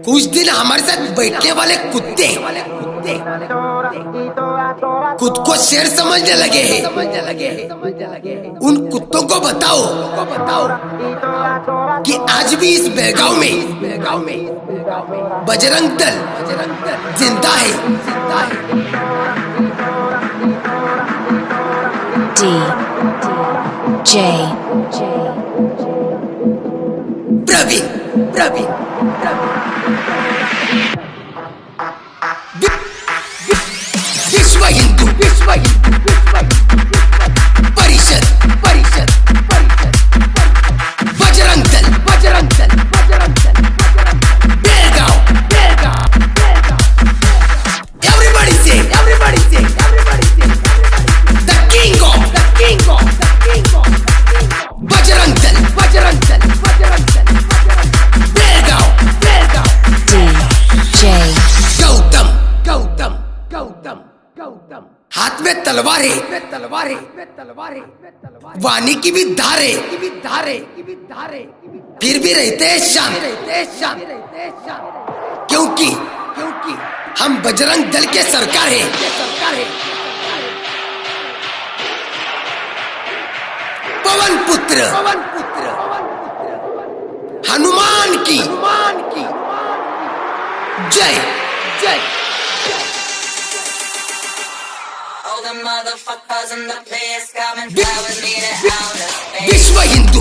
कुछ दिन हमारे साथ बैठने वाले कुत्ते खुद को शेर समझने लगे हैं। उन कुत्तों को बताओ कि आज भी इस बेगांव में बजरंग दल जिंदा है। प्रवीण विश्व Hindu Parishad Bajrang Dal Belgaum. Everybody say the king of Bajrang Dal Belgaum. Gautam हाथ में तलवार है, वाणी की भी धार है, फिर भी रहते हैं शांत, क्योंकि हम बजरंग दल के सरकार है। पवन पुत्र हनुमान की जय। All the motherfuckers in the place come and fly with me to outer space. विश्व हिंदू